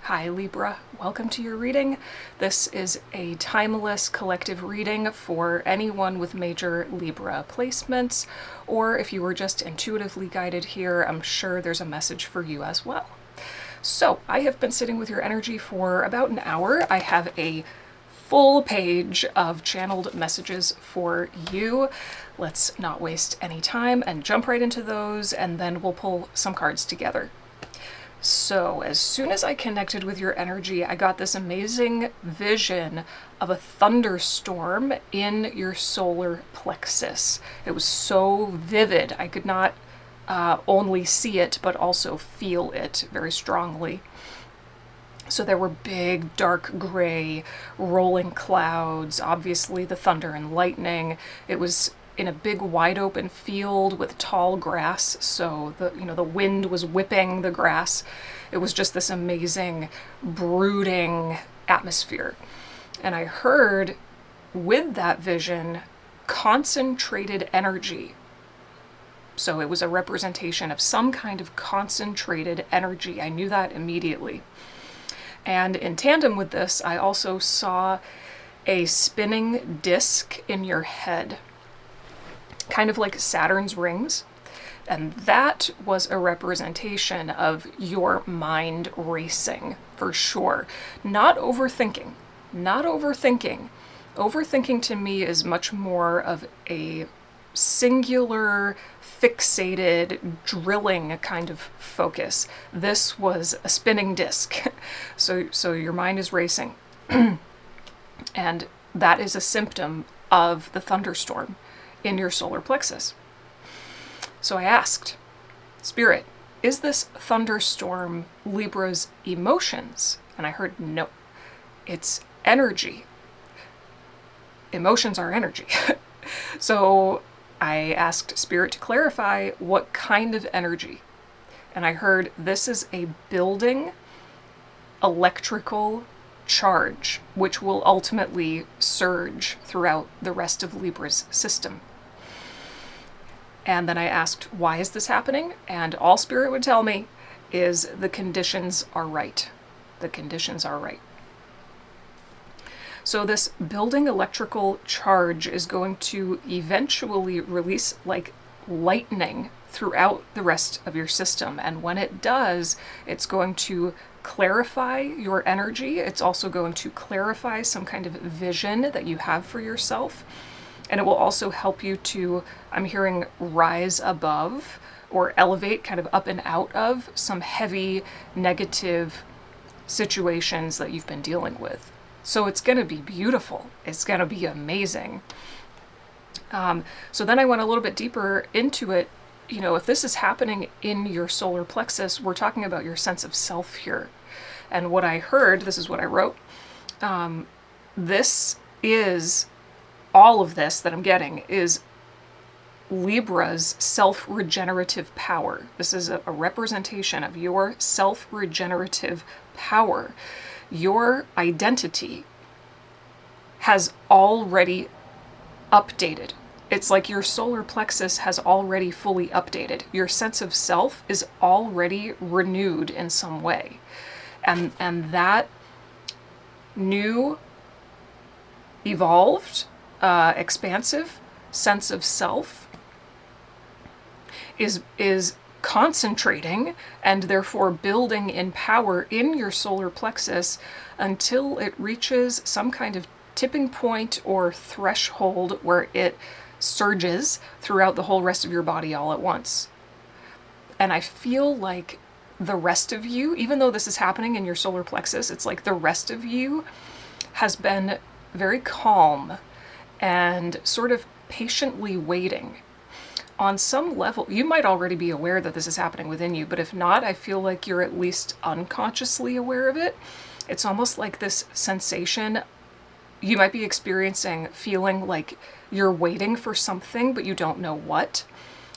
Hi Libra, welcome to your reading. This is a timeless collective reading for anyone with major Libra placements, or if you were just intuitively guided here, I'm sure there's a message for you as well. So I have been sitting with your energy for about an hour. I have a full page of channeled messages for you. Let's not waste any time and jump right into those, and then we'll pull some cards together. So as soon as I connected with your energy, I got this amazing vision of a thunderstorm in your solar plexus. It was so vivid. I could not only see it, but also feel it very strongly. So there were big, dark gray, rolling clouds, obviously the thunder and lightning. It was in a big wide open field with tall grass, so the wind was whipping the grass. It was just this amazing brooding atmosphere. And I heard with that vision concentrated energy. So it was a representation of some kind of concentrated energy. I knew that immediately. And in tandem with this, I also saw a spinning disc in your head, kind of like Saturn's rings. And that was a representation of your mind racing, for sure. Not overthinking. Not overthinking. Overthinking to me is much more of a singular, fixated, drilling kind of focus. This was a spinning disc. So your mind is racing. And that is a symptom of the thunderstorm in your solar plexus. So I asked, Spirit, is this thunderstorm Libra's emotions? And I heard no. It's energy. Emotions are energy. So I asked Spirit to clarify what kind of energy. And I heard this is a building electrical charge, which will ultimately surge throughout the rest of Libra's system. And then I asked, why is this happening? And all Spirit would tell me is the conditions are right. The conditions are right. So this building electrical charge is going to eventually release like lightning throughout the rest of your system. And when it does, it's going to clarify your energy. It's also going to clarify some kind of vision that you have for yourself. And it will also help you to, I'm hearing, rise above or elevate, kind of up and out of some heavy negative situations that you've been dealing with. So it's going to be beautiful. It's going to be amazing. So then I went a little bit deeper into it. You know, if this is happening in your solar plexus, we're talking about your sense of self here. And what I heard, this is what I wrote. This is, all of this that I'm getting is Libra's self-regenerative power. This is a representation of your self-regenerative power. Your identity has already updated. It's like your solar plexus has already fully updated. Your sense of self is already renewed in some way. And that new, evolved, expansive sense of self is concentrating and therefore building in power in your solar plexus until it reaches some kind of tipping point or threshold where it surges throughout the whole rest of your body all at once. And I feel like the rest of you, even though this is happening in your solar plexus, it's like the rest of you has been very calm and sort of patiently waiting. On some level, you might already be aware that this is happening within you, but if not, I feel like you're at least unconsciously aware of it. It's almost like this sensation you might be experiencing, feeling like you're waiting for something, but you don't know what.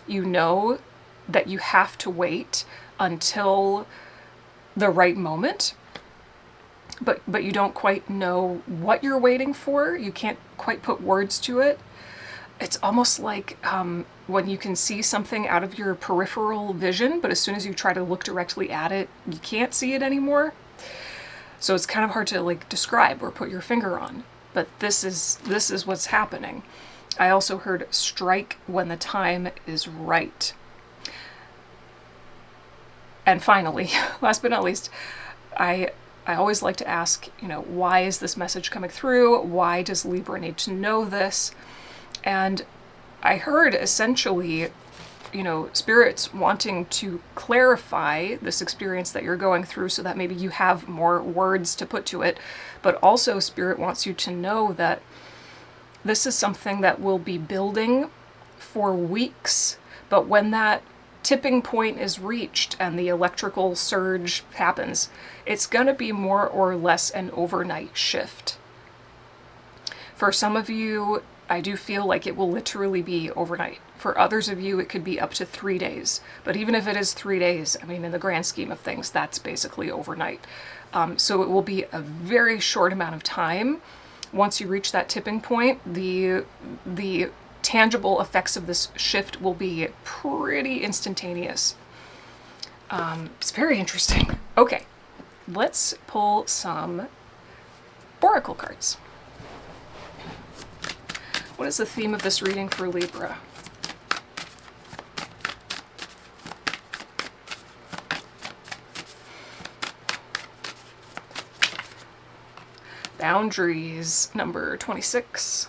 You know that you have to wait until the right moment, but you don't quite know what you're waiting for. You can't quite put words to it. It's almost like when you can see something out of your peripheral vision, but as soon as you try to look directly at it, you can't see it anymore. So it's kind of hard to like describe or put your finger on, but this is what's happening. I also heard strike when the time is right. And finally, last but not least, I always like to ask, why is this message coming through? Why does Libra need to know this? And I heard essentially, spirits wanting to clarify this experience that you're going through so that maybe you have more words to put to it. But also Spirit wants you to know that this is something that will be building for weeks. But when that tipping point is reached and the electrical surge happens, it's going to be more or less an overnight shift. For some of you, I do feel like it will literally be overnight. For others of you, it could be up to 3 days. But even if it is 3 days, I mean, in the grand scheme of things, that's basically overnight. So it will be a very short amount of time. Once you reach that tipping point, the tangible effects of this shift will be pretty instantaneous. It's very interesting. Okay, let's pull some oracle cards. What is the theme of this reading for Libra? Boundaries, number 26.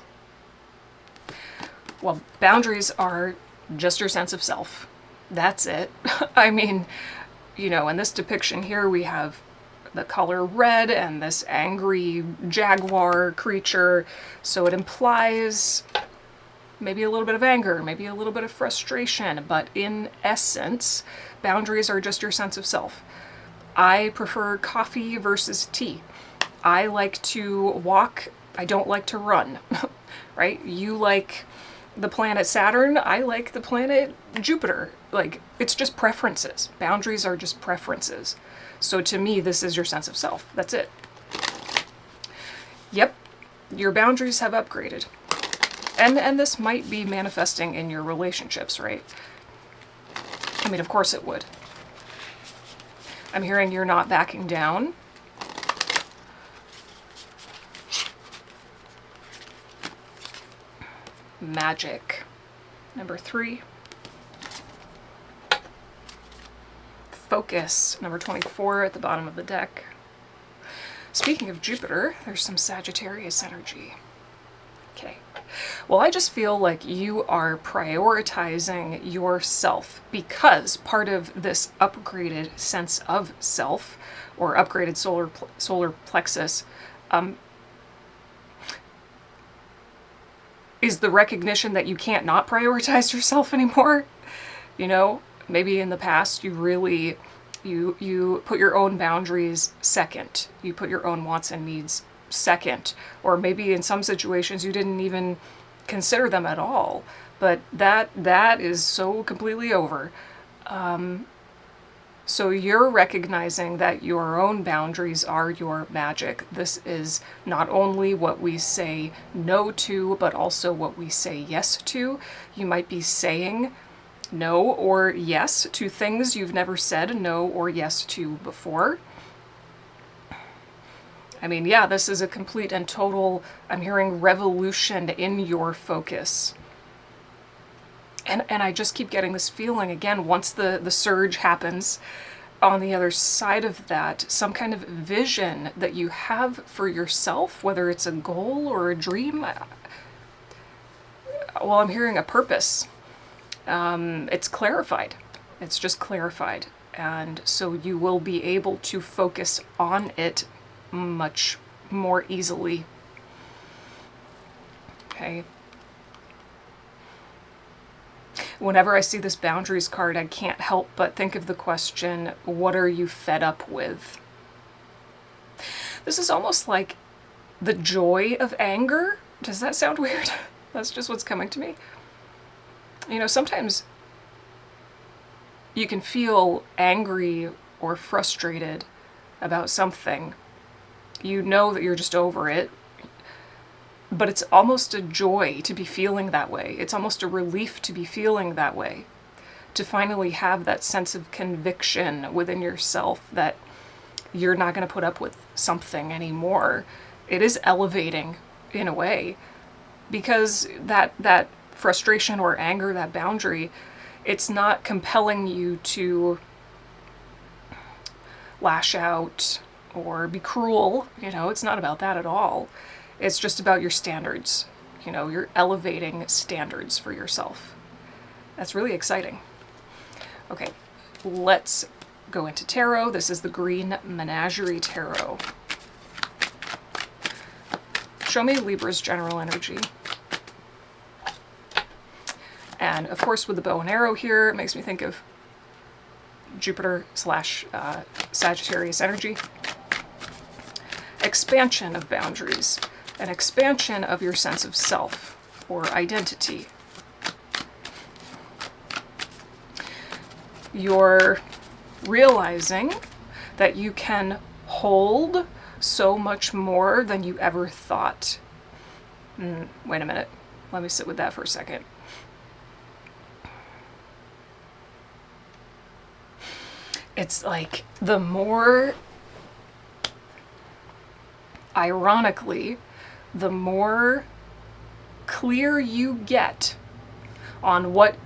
Well, boundaries are just your sense of self. That's it. I mean, in this depiction here, we have the color red and this angry jaguar creature. So it implies maybe a little bit of anger, maybe a little bit of frustration, but in essence, boundaries are just your sense of self. I prefer coffee versus tea. I like to walk. I don't like to run, right? You like the planet Saturn. I like the planet Jupiter. Like, it's just preferences. Boundaries are just preferences. So to me, this is your sense of self. That's it. Yep, your boundaries have upgraded. And this might be manifesting in your relationships, right? I mean, of course it would. I'm hearing you're not backing down. Magic, number 3. Focus, number 24 at the bottom of the deck. Speaking of Jupiter, there's some Sagittarius energy. Okay. Well, I just feel like you are prioritizing yourself because part of this upgraded sense of self or upgraded solar plexus is the recognition that you can't not prioritize yourself anymore. Maybe in the past you really, you put your own boundaries second. You put your own wants and needs second. Or maybe in some situations you didn't even consider them at all. But that is so completely over. So you're recognizing that your own boundaries are your magic. This is not only what we say no to, but also what we say yes to. You might be saying no or yes to things you've never said no or yes to before. I mean, yeah, this is a complete and total, I'm hearing revolution in your focus. And I just keep getting this feeling, again, once the surge happens, on the other side of that, some kind of vision that you have for yourself, whether it's a goal or a dream. Well, I'm hearing a purpose. It's clarified. It's just clarified. And so you will be able to focus on it much more easily. Okay. Whenever I see this boundaries card, I can't help but think of the question, what are you fed up with? This is almost like the joy of anger. Does that sound weird? That's just what's coming to me. Sometimes you can feel angry or frustrated about something. You know that you're just over it. But it's almost a joy to be feeling that way. It's almost a relief to be feeling that way. To finally have that sense of conviction within yourself that you're not going to put up with something anymore. It is elevating in a way, because that frustration or anger, that boundary, it's not compelling you to lash out or be cruel. It's not about that at all. It's just about your standards. You're elevating standards for yourself. That's really exciting. Okay, let's go into tarot. This is the Green Menagerie Tarot. Show me Libra's general energy. And of course, with the bow and arrow here, it makes me think of Jupiter / Sagittarius energy. Expansion of boundaries, an expansion of your sense of self or identity. You're realizing that you can hold so much more than you ever thought. Wait a minute. Let me sit with that for a second. It's like the more, ironically, the more clear you get on what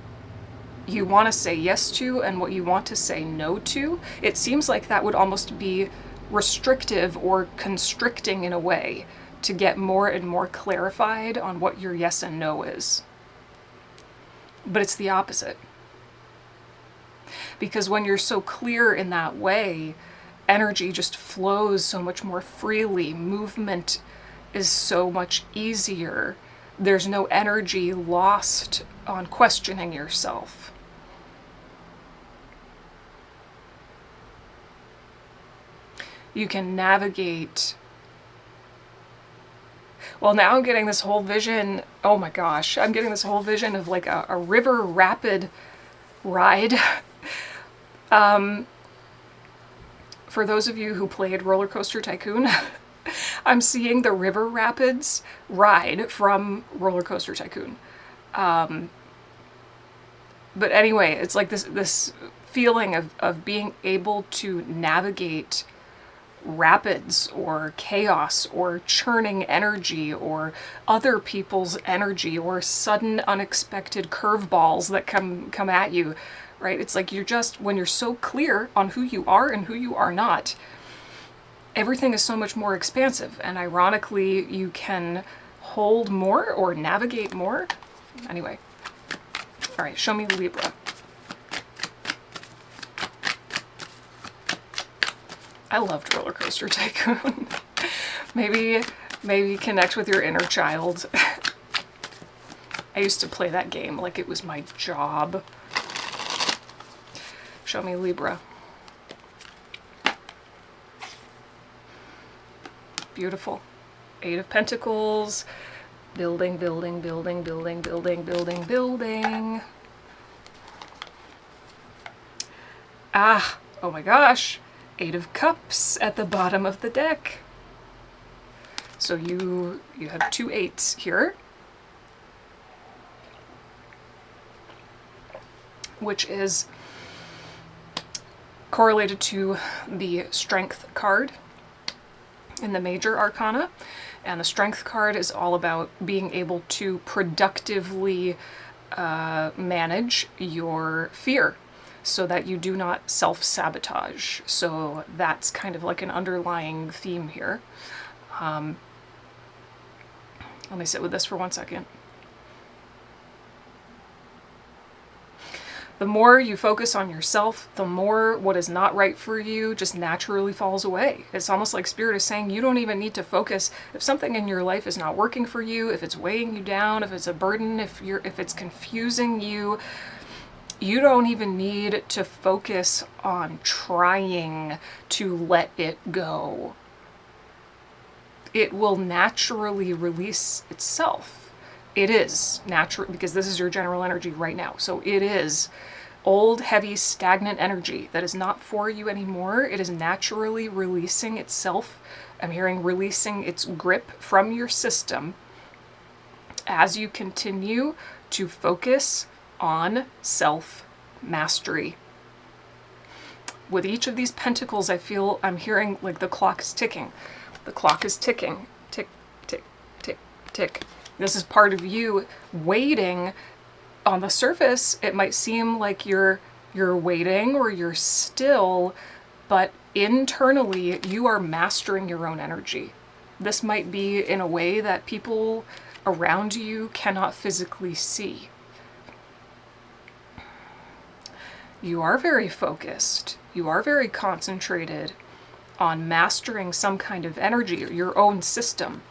you want to say yes to and what you want to say no to, it seems like that would almost be restrictive or constricting in a way to get more and more clarified on what your yes and no is. But it's the opposite. Because when you're so clear in that way, energy just flows so much more freely. Movement is so much easier. There's no energy lost on questioning yourself. You can navigate. Well, now I'm getting this whole vision. Oh my gosh, I'm getting this whole vision of like a river rapid ride. For those of you who played Roller Coaster Tycoon, I'm seeing the river rapids ride from Roller Coaster Tycoon. But anyway, it's like this feeling of being able to navigate rapids or chaos or churning energy or other people's energy or sudden unexpected curveballs that come at you, right? It's like when you're so clear on who you are and who you are not, everything is so much more expansive, and ironically you can hold more or navigate more. Anyway, all right, show me Libra. I loved Roller Coaster Tycoon. maybe connect with your inner child. I used to play that game like it was my job. Show me Libra. Beautiful. 8 of Pentacles. Building, building, building, building, building, building, building. Oh my gosh. 8 of Cups at the bottom of the deck. So you have 2 8s here, which is correlated to the Strength card in the Major Arcana. And the Strength card is all about being able to productively manage your fear, so that you do not self-sabotage. So that's kind of like an underlying theme here. Let me sit with this for 1 second. The more you focus on yourself, the more what is not right for you just naturally falls away. It's almost like Spirit is saying you don't even need to focus. If something in your life is not working for you, if it's weighing you down, if it's a burden, if it's confusing you, you don't even need to focus on trying to let it go. It will naturally release itself. It is natural, because this is your general energy right now. So it is old, heavy, stagnant energy that is not for you anymore. It is naturally releasing itself. I'm hearing releasing its grip from your system as you continue to focus on self-mastery. with each of these pentacles, I'm hearing like the clock is ticking. The clock is ticking. Tick, tick, tick, tick. This is part of you waiting. On the surface, it might seem like you're waiting or you're still, but internally you are mastering your own energy. This might be in a way that people around you cannot physically see. You are very focused. You are very concentrated on mastering some kind of energy or your own system.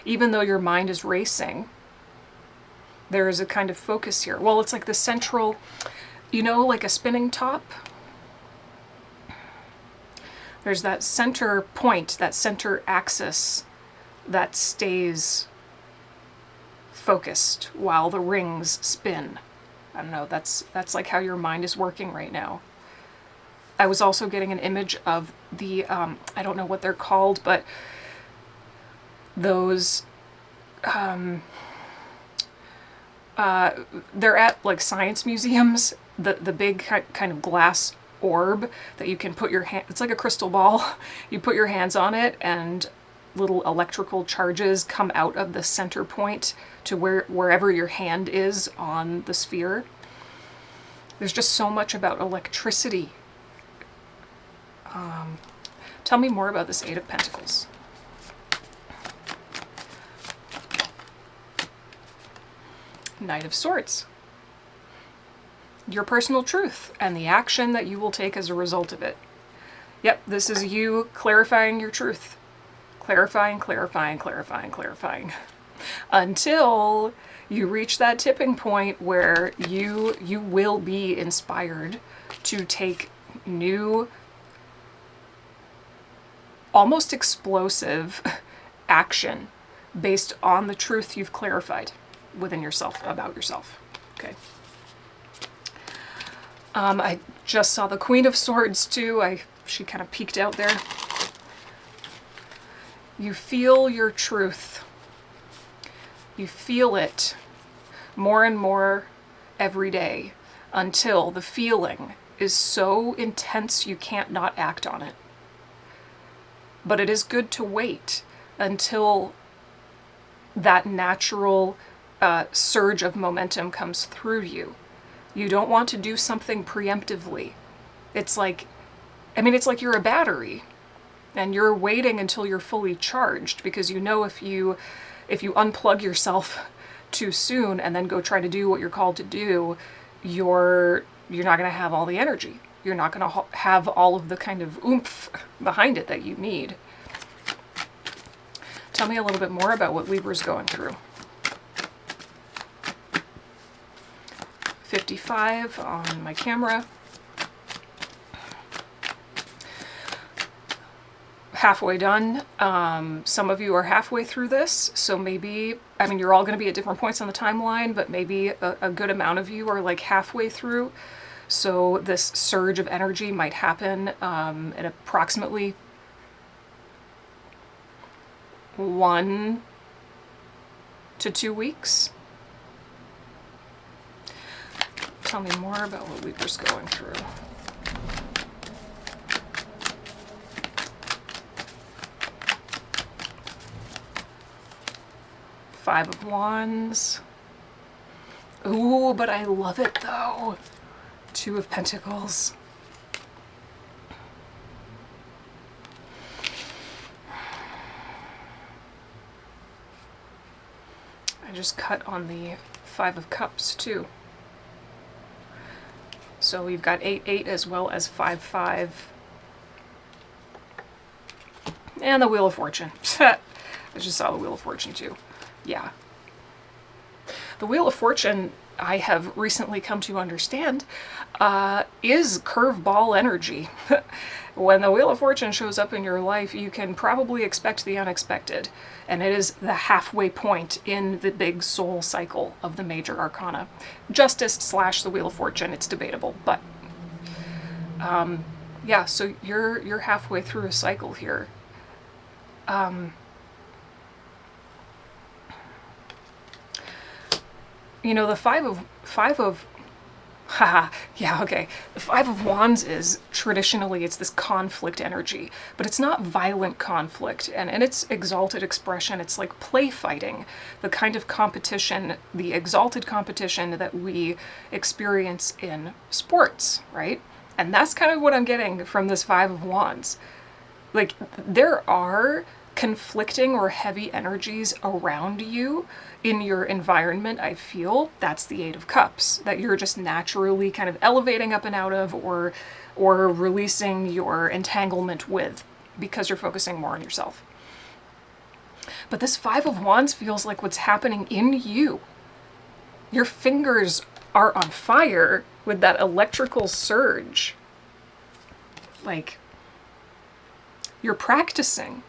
Even though your mind is racing, there is a kind of focus here. Well, it's like the central, you know, like a spinning top. There's that center point, that center axis that stays focused while the rings spin. I don't know, that's like how your mind is working right now. I was also getting an image of the, I don't know what they're called, but those, they're at like science museums, the big kind of glass orb that you can put your hand, it's like a crystal ball. You put your hands on it and little electrical charges come out of the center point to wherever your hand is on the sphere. There's just so much about electricity. Tell me more about this Eight of Pentacles. Knight of Swords. Your personal truth and the action that you will take as a result of it. Yep, this is you clarifying your truth. Clarifying, clarifying, clarifying, clarifying. Until you reach that tipping point where you will be inspired to take new, almost explosive action based on the truth you've clarified within yourself, about yourself. Okay. I just saw the Queen of Swords too. She kind of peeked out there. You feel your truth. You feel it more and more every day until the feeling is so intense you can't not act on it. But it is good to wait until that natural surge of momentum comes through you. You don't want to do something preemptively. It's like, it's like you're a battery and you're waiting until you're fully charged, because you know if you unplug yourself too soon and then go try to do what you're called to do, you're not going to have all the energy. You're not going to have all of the kind of oomph behind it that you need. Tell me a little bit more about what Libra's going through. 55 on my camera. Halfway done. Some of you are halfway through this, so maybe, you're all going to be at different points on the timeline, but maybe a good amount of you are like halfway through. So this surge of energy might happen in approximately 1 to 2 weeks. Tell me more about what Libra's going through. Five of Wands. Ooh, but I love it though. Two of Pentacles. I just cut on the Five of Cups too. So we've got 8-8 as well as 5-5. And the Wheel of Fortune. I just saw the Wheel of Fortune too. Yeah. The Wheel of Fortune, I have recently come to understand, is curveball energy. When the Wheel of Fortune shows up in your life, you can probably expect the unexpected. And it is the halfway point in the big soul cycle of the major arcana. Justice / the Wheel of Fortune, it's debatable, but yeah, so you're halfway through a cycle here. The five of Haha, yeah, okay. The Five of Wands is traditionally, it's this conflict energy, but it's not violent conflict. And in its exalted expression, it's like play fighting, the kind of competition, the exalted competition that we experience in sports, right? And that's kind of what I'm getting from this Five of Wands. Like, there are conflicting or heavy energies around you in your environment. I feel that's the Eight of Cups, that you're just naturally kind of elevating up and out of, or releasing your entanglement with, because you're focusing more on yourself. But this Five of Wands feels like what's happening in you. Your fingers are on fire with that electrical surge. Like, you're practicing.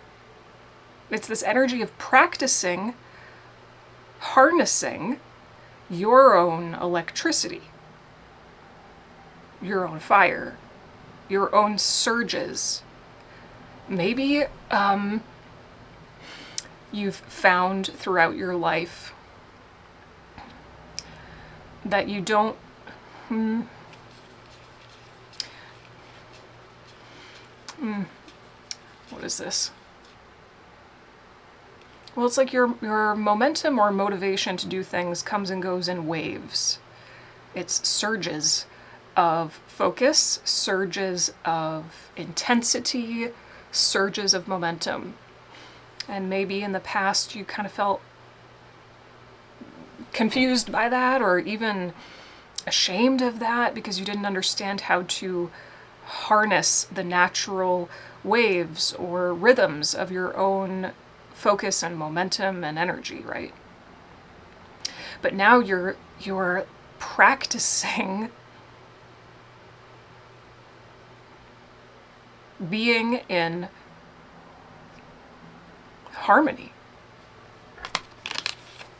It's this energy of practicing, harnessing your own electricity, your own fire, your own surges. Maybe you've found throughout your life that you don't what is this? Well, it's like your momentum or motivation to do things comes and goes in waves. It's surges of focus, surges of intensity, surges of momentum. And maybe in the past you kind of felt confused by that, or even ashamed of that, because you didn't understand how to harness the natural waves or rhythms of your own focus and momentum and energy, right? But now you're practicing being in harmony,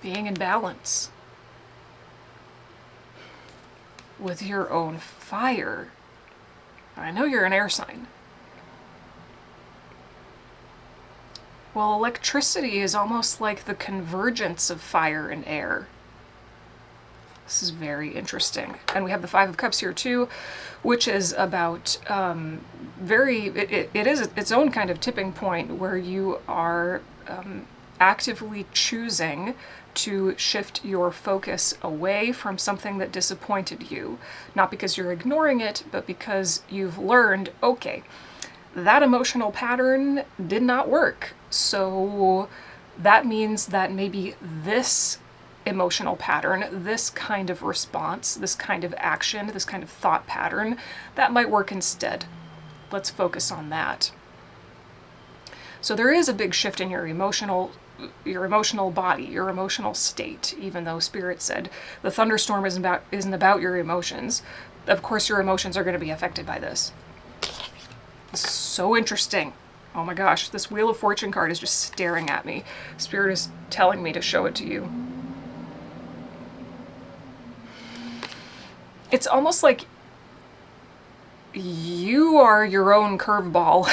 being in balance with your own fire. I know you're an air sign. Well, electricity is almost like the convergence of fire and air. This is very interesting. And we have the Five of Cups here too, which is about it is its own kind of tipping point where you are actively choosing to shift your focus away from something that disappointed you. Not because you're ignoring it, but because you've learned, okay, that emotional pattern did not work. So that means that maybe this emotional pattern, this kind of response, this kind of action, this kind of thought pattern, that might work instead. Let's focus on that. So there is a big shift in your emotional body, your emotional state, even though Spirit said the thunderstorm isn't about your emotions. Of course your emotions are going to be affected by this. This is so interesting. Oh my gosh, this Wheel of Fortune card is just staring at me. Spirit is telling me to show it to you. It's almost like you are your own curveball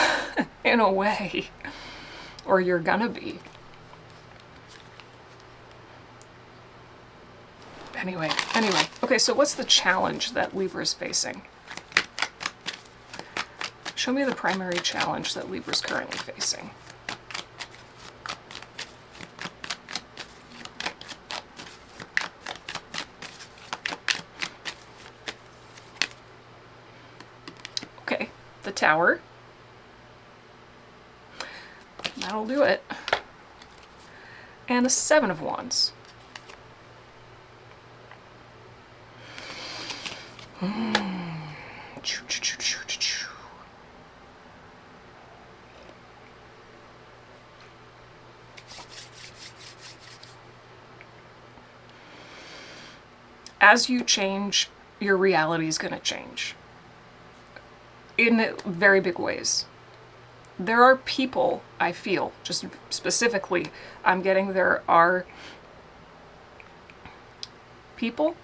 in a way, or you're gonna be. Anyway, okay, so what's the challenge that Libra's facing? Show me the primary challenge that Libra's currently facing. Okay, the Tower. That'll do it. And the Seven of Wands. As you change, your reality is going to change in very big ways. There are people, I feel, just specifically, I'm getting there are people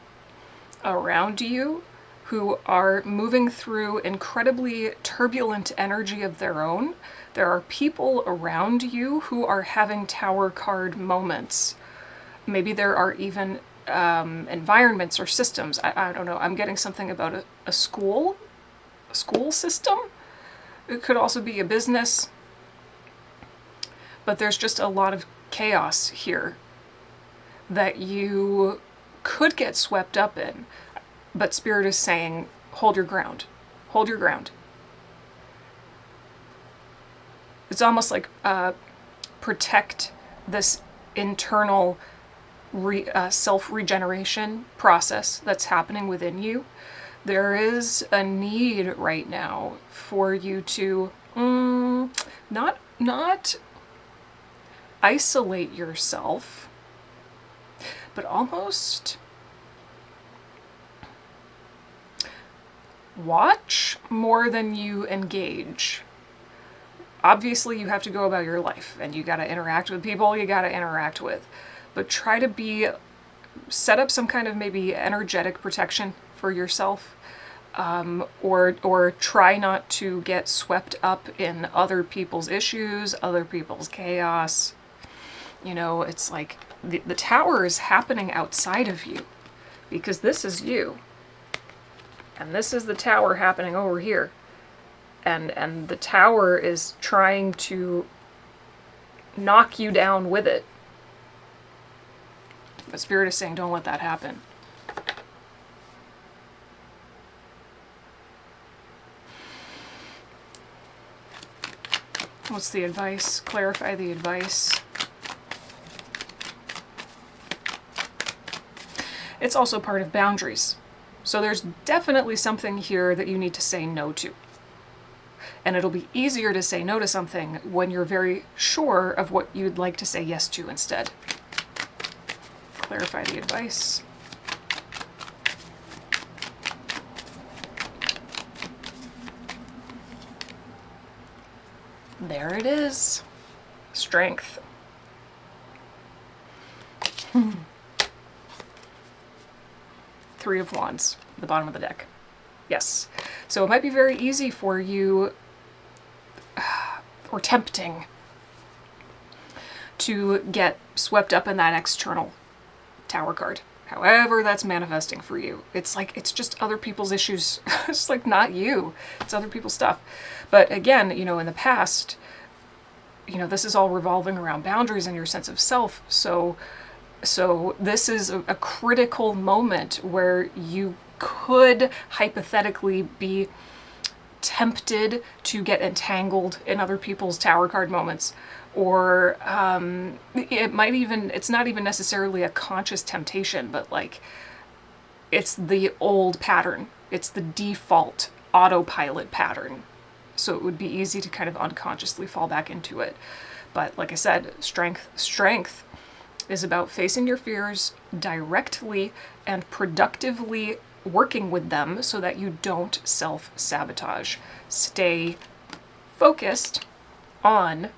around you who are moving through incredibly turbulent energy of their own. There are people around you who are having Tower card moments. Maybe there are even environments or systems. I don't know. I'm getting something about a school system. It could also be a business. But there's just a lot of chaos here that you could get swept up in. But Spirit is saying, hold your ground. Hold your ground. It's almost like protect this internal self-regeneration process that's happening within you. There is a need right now for you to not isolate yourself, but almost watch more than you engage. Obviously, you have to go about your life, and you got to interact with people you got to interact with. But try to set up some kind of maybe energetic protection for yourself, or try not to get swept up in other people's issues, other people's chaos. You know, it's like the tower is happening outside of you, because this is you. And this is the tower happening over here. And the tower is trying to knock you down with it. But Spirit is saying, don't let that happen. What's the advice? Clarify the advice. It's also part of boundaries. So there's definitely something here that you need to say no to. And it'll be easier to say no to something when you're very sure of what you'd like to say yes to instead. Clarify the advice. There it is. Strength. Three of Wands, the bottom of the deck. Yes. So it might be very easy for you, or tempting, to get swept up in that external Tower card. However that's manifesting for you. It's like, it's just other people's issues. It's like not you. It's other people's stuff. But again, you know, in the past, you know, this is all revolving around boundaries and your sense of self. So this is a critical moment where you could hypothetically be tempted to get entangled in other people's Tower card moments. Or it might even, it's not even necessarily a conscious temptation, but like it's the old pattern. It's the default autopilot pattern. So it would be easy to kind of unconsciously fall back into it. But like I said, strength is about facing your fears directly and productively working with them so that you don't self-sabotage. Stay focused on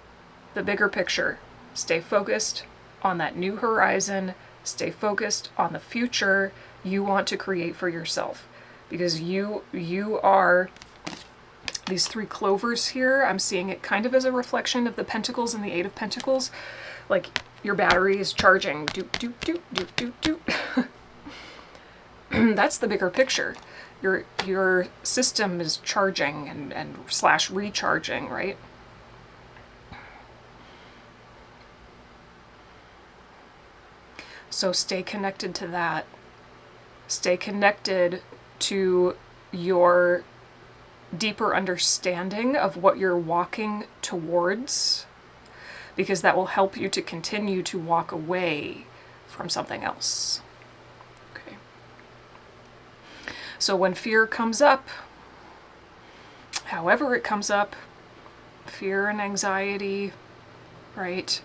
the bigger picture. Stay focused on that new horizon. Stay focused on the future you want to create for yourself. Because you are these three clovers here. I'm seeing it kind of as a reflection of the Pentacles and the Eight of Pentacles. Like your battery is charging. Doot, doot, doot, doot, doot, doot. That's the bigger picture. Your system is charging and / recharging, right? So stay connected to that. Stay connected to your deeper understanding of what you're walking towards, because that will help you to continue to walk away from something else. Okay. So when fear comes up, however it comes up, fear and anxiety, right?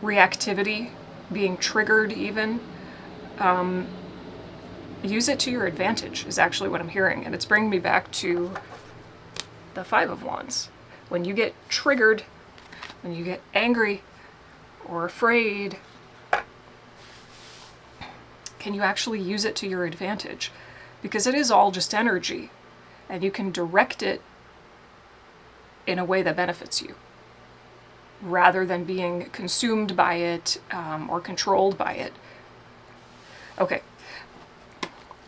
Reactivity, being triggered even, use it to your advantage is actually what I'm hearing. And it's bringing me back to the Five of Wands. When you get triggered, when you get angry or afraid, can you actually use it to your advantage? Because it is all just energy, and you can direct it in a way that benefits you. rather than being consumed by it or controlled by it. Okay,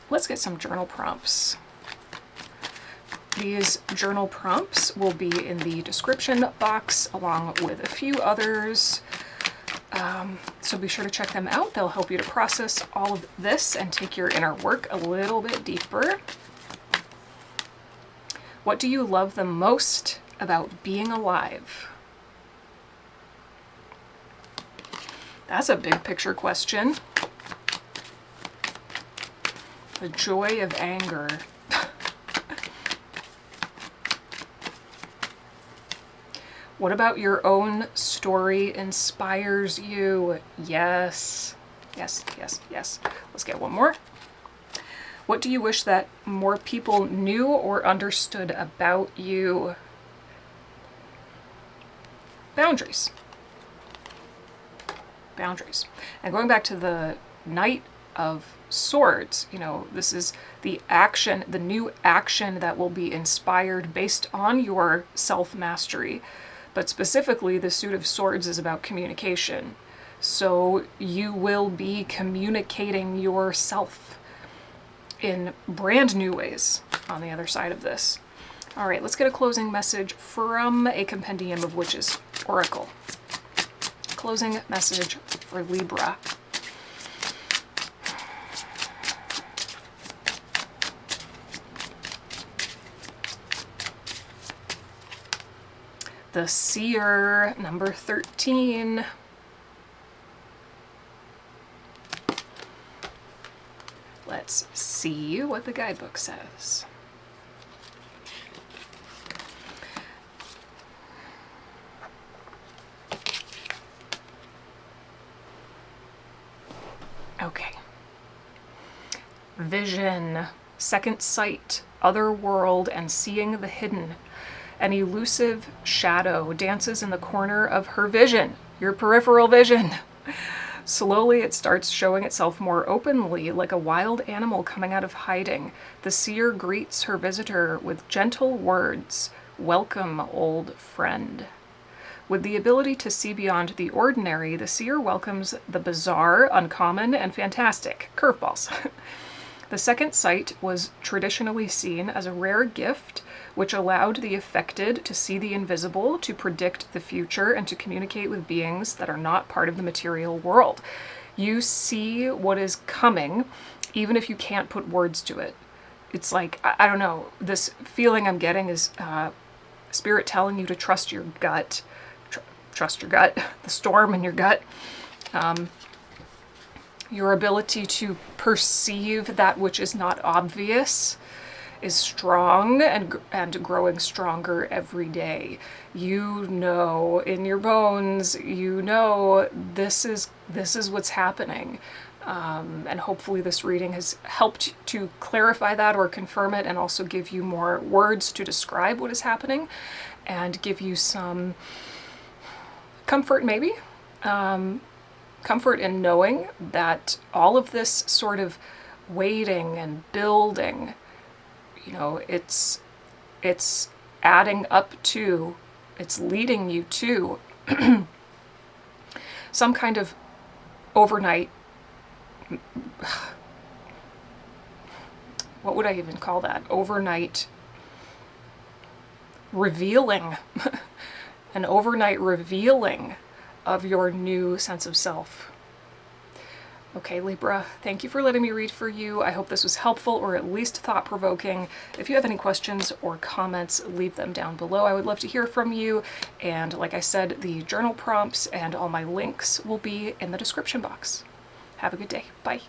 let's get some journal prompts. These journal prompts will be in the description box along with a few others. So be sure to check them out. They'll help you to process all of this and take your inner work a little bit deeper. What do you love the most about being alive? That's a big picture question. The joy of anger. What about your own story inspires you? Yes. Yes, yes, yes. Let's get one more. What do you wish that more people knew or understood about you? Boundaries. Boundaries. And going back to the Knight of Swords, you know, this is the action, the new action that will be inspired based on your self-mastery. But specifically, the Suit of Swords is about communication. So you will be communicating yourself in brand new ways on the other side of this. All right, let's get a closing message from a Compendium of Witches Oracle. Closing message for Libra. The Seer, number 13. Let's see what the guidebook says. Okay. Vision, second sight, other world, and seeing the hidden. An elusive shadow dances in the corner of her vision, your peripheral vision. Slowly it starts showing itself more openly, like a wild animal coming out of hiding. The seer greets her visitor with gentle words. Welcome, old friend. With the ability to see beyond the ordinary, the seer welcomes the bizarre, uncommon, and fantastic. Curveballs. The second sight was traditionally seen as a rare gift which allowed the affected to see the invisible, to predict the future, and to communicate with beings that are not part of the material world. You see what is coming, even if you can't put words to it. It's like, I don't know, this feeling I'm getting is spirit telling you to trust your gut. Trust your gut, the storm in your gut. Your ability to perceive that which is not obvious is strong and growing stronger every day. You know in your bones, you know this is what's happening. And hopefully this reading has helped to clarify that or confirm it, and also give you more words to describe what is happening and give you some comfort, maybe. Comfort in knowing that all of this sort of waiting and building, you know, it's adding up to, it's leading you to some kind of overnight, what would I even call that? Overnight revealing, an overnight revealing of your new sense of self. Okay, Libra, thank you for letting me read for you. I hope this was helpful or at least thought-provoking. If you have any questions or comments, leave them down below. I would love to hear from you. And like I said, the journal prompts and all my links will be in the description box. Have a good day. Bye.